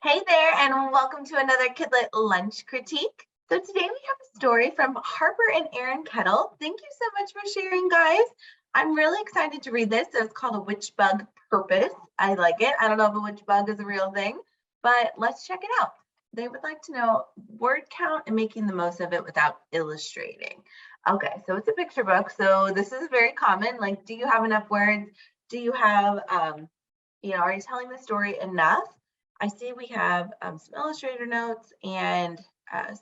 Hey there, and welcome to another Kidlit Lunch Critique. So today we have a story from Harper and Erin Kettle. Thank you so much for sharing, guys. I'm really excited to read this. So it's called A Witch Bug Purpose. I like it. I don't know if a witch bug is a real thing, but let's check it out. They would like to know word count and making the most of it without illustrating. Okay, so it's a picture book. So this is very common. Like, do you have enough words? Do you have, are you telling the story enough? I see we have some illustrator notes and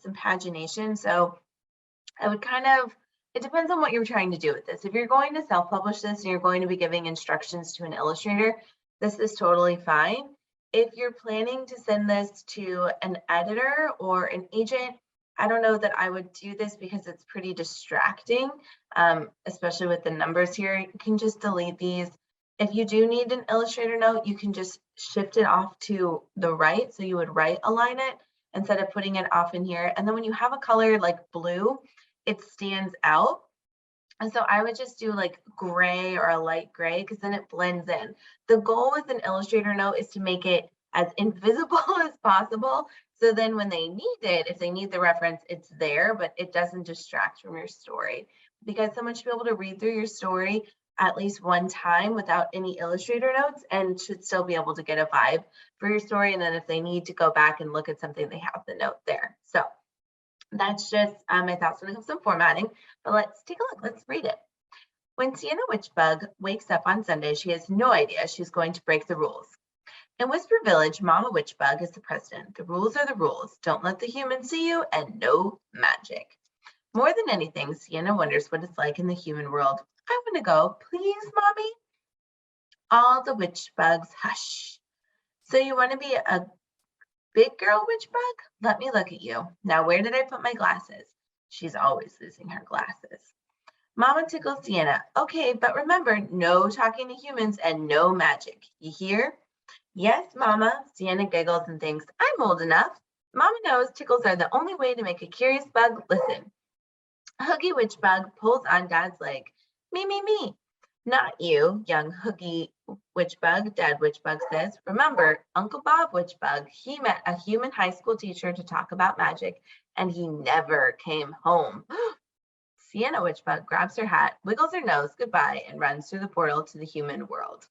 some pagination. So I would it depends on what you're trying to do with this. If you're going to self-publish this and you're going to be giving instructions to an illustrator, this is totally fine. If you're planning to send this to an editor or an agent, I don't know that I would do this because it's pretty distracting, especially with the numbers here. You can just delete these. If you do need an illustrator note, you can just shift it off to the right. So you would right align it instead of putting it off in here. And then when you have a color like blue, it stands out. And so I would just do like gray or a light gray because then it blends in. The goal with an illustrator note is to make it as invisible as possible. So then when they need it, if they need the reference, it's there, but it doesn't distract from your story. Because someone should be able to read through your story at least one time without any illustrator notes and should still be able to get a vibe for your story. And then if they need to go back and look at something, they have the note there. So that's just my thoughts when it comes to formatting, but let's take a look. Let's read it. When Sienna Witchbug wakes up on Sunday, she has no idea she's going to break the rules. In Whisper Village, Mama Witchbug is the president. The rules are the rules. Don't let the humans see you and no magic. More than anything, Sienna wonders what it's like in the human world. I want to go. Please, Mommy? All the witch bugs hush. So you want to be a big girl witch bug? Let me look at you. Now, where did I put my glasses? She's always losing her glasses. Mama tickles Sienna. Okay, but remember, no talking to humans and no magic. You hear? Yes, Mama. Sienna giggles and thinks, I'm old enough. Mama knows tickles are the only way to make a curious bug listen. Hoogie Witchbug pulls on Dad's leg. Me. Not you, young Hoogie Witchbug, Dad Witchbug says. Remember, Uncle Bob Witchbug, he met a human high school teacher to talk about magic, and he never came home. Sienna Witchbug grabs her hat, wiggles her nose goodbye, and runs through the portal to the human world.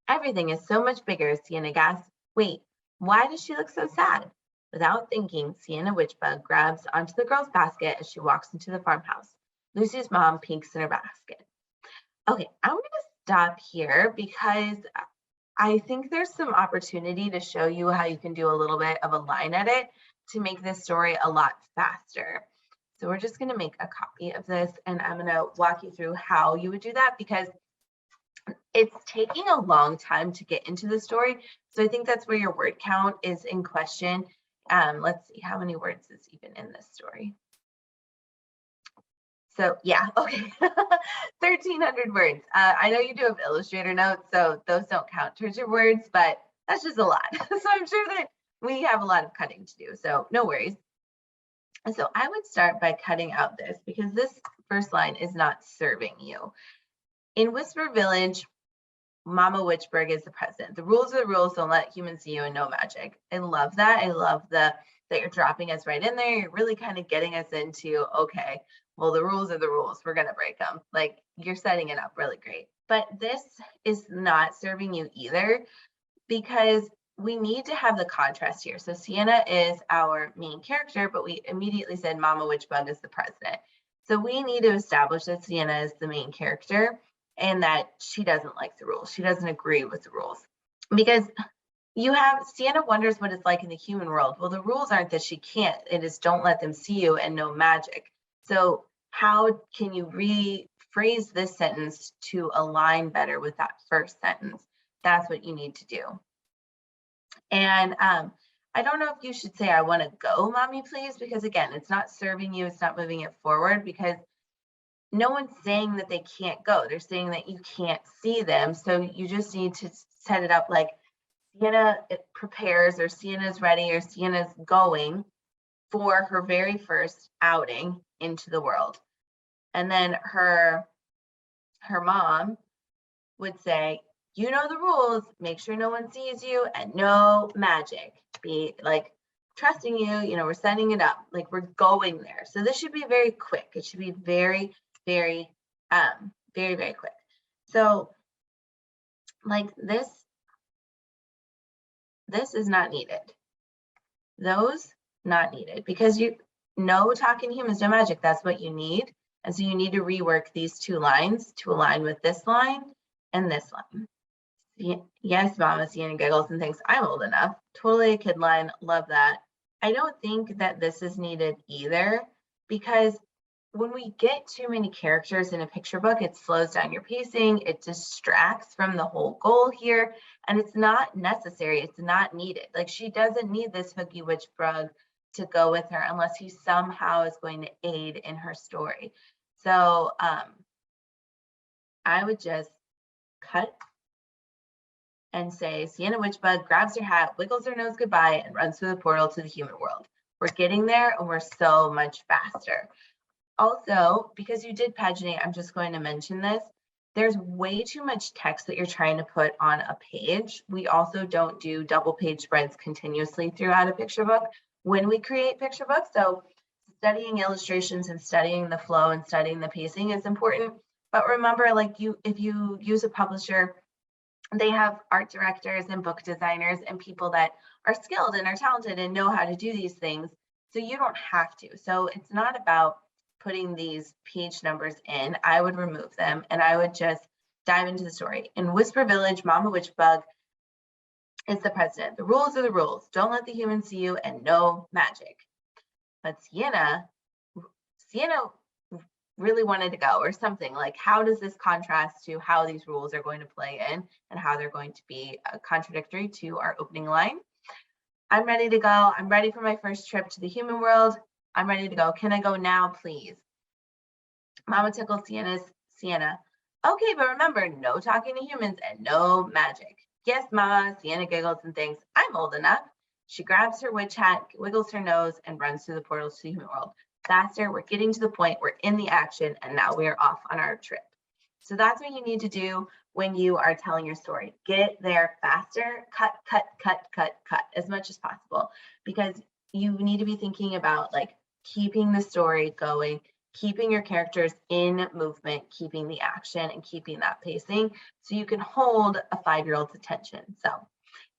Everything is so much bigger, Sienna gasps. Wait, why does she look so sad? Without thinking, Sienna Witchbug grabs onto the girl's basket as she walks into the farmhouse. Lucy's mom peeks in her basket. Okay, I'm going to stop here because I think there's some opportunity to show you how you can do a little bit of a line edit to make this story a lot faster. So we're just going to make a copy of this and I'm going to walk you through how you would do that because it's taking a long time to get into the story. So I think that's where your word count is in question. Let's see, how many words is even in this story? So yeah, okay, 1,300 words. I know you do have illustrator notes, so those don't count towards your words, but that's just a lot. So I'm sure that we have a lot of cutting to do, so no worries. And so I would start by cutting out this because this first line is not serving you. In Whisper Village, Mama Witchbug is the president. The rules are the rules, don't let humans see you and no magic. I love that. I love that you're dropping us right in there. You're really kind of getting us into, okay, well, the rules are the rules. We're going to break them. Like you're setting it up really great. But this is not serving you either because we need to have the contrast here. So Sienna is our main character, but we immediately said Mama Witchbug is the president. So we need to establish that Sienna is the main character and that she doesn't like the rules. She doesn't agree with the rules because you have Sienna wonders what it's like in the human world. Well, the rules aren't that she can't. It is don't let them see you and no magic. So how can you rephrase this sentence to align better with that first sentence? That's what you need to do. And I don't know if you should say, I want to go, Mommy, please, because again, it's not serving you. It's not moving it forward because no one's saying that they can't go. They're saying that you can't see them. So you just need to set it up like Sienna prepares or Sienna's ready or Sienna's going for her very first outing into the world. And then her mom would say, you know the rules, make sure no one sees you, and no magic. Be like trusting you, you know, we're setting it up, like we're going there. So this should be very quick. It should be very, very, very quick. So like this is not needed. Those not needed, because you know talking to humans, no magic, that's what you need. And so you need to rework these two lines to align with this line and this line. Yes, Mama, Sienna giggles and thinks I'm old enough. Totally a kid line, love that. I don't think that this is needed either, because when we get too many characters in a picture book, it slows down your pacing, it distracts from the whole goal here, and it's not necessary, it's not needed. Like, she doesn't need this hooky witch bug to go with her unless he somehow is going to aid in her story. So I would just cut and say, Sienna Witchbug grabs her hat, wiggles her nose goodbye, and runs through the portal to the human world. We're getting there, and we're so much faster. Also, because you did paginate, I'm just going to mention this. There's way too much text that you're trying to put on a page. We also don't do double page spreads continuously throughout a picture book when we create picture books. So studying illustrations and studying the flow and studying the pacing is important. But remember, like, if you use a publisher, they have art directors and book designers and people that are skilled and are talented and know how to do these things. So you don't have to. So it's not about putting these page numbers in. I would remove them and I would just dive into the story. In Whisper Village, Mama Witchbug is the president. The rules are the rules. Don't let the humans see you, and no magic. But Sienna really wanted to go, or something. Like, how does this contrast to how these rules are going to play in and how they're going to be contradictory to our opening line? I'm ready to go. I'm ready for my first trip to the human world. I'm ready to go. Can I go now, please? Mama tickles Sienna. Okay, but remember, no talking to humans and no magic. Yes, Mama, Sienna giggles and thinks, I'm old enough. She grabs her witch hat, wiggles her nose, and runs through the portals to the human world. Faster, we're getting to the point, we're in the action, and now we are off on our trip. So that's what you need to do when you are telling your story. Get there faster, cut as much as possible, because you need to be thinking about like keeping the story going, keeping your characters in movement, keeping the action and keeping that pacing so you can hold a 5-year-old's attention. So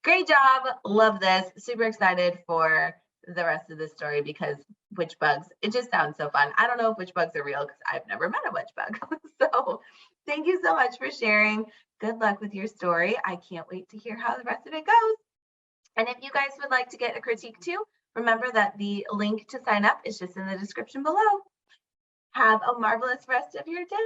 great job, love this, super excited for the rest of the story because witch bugs, it just sounds so fun. I don't know if witch bugs are real because I've never met a witch bug. So thank you so much for sharing. Good luck with your story. I can't wait to hear how the rest of it goes. And if you guys would like to get a critique too, remember that the link to sign up is just in the description below. Have a marvelous rest of your day.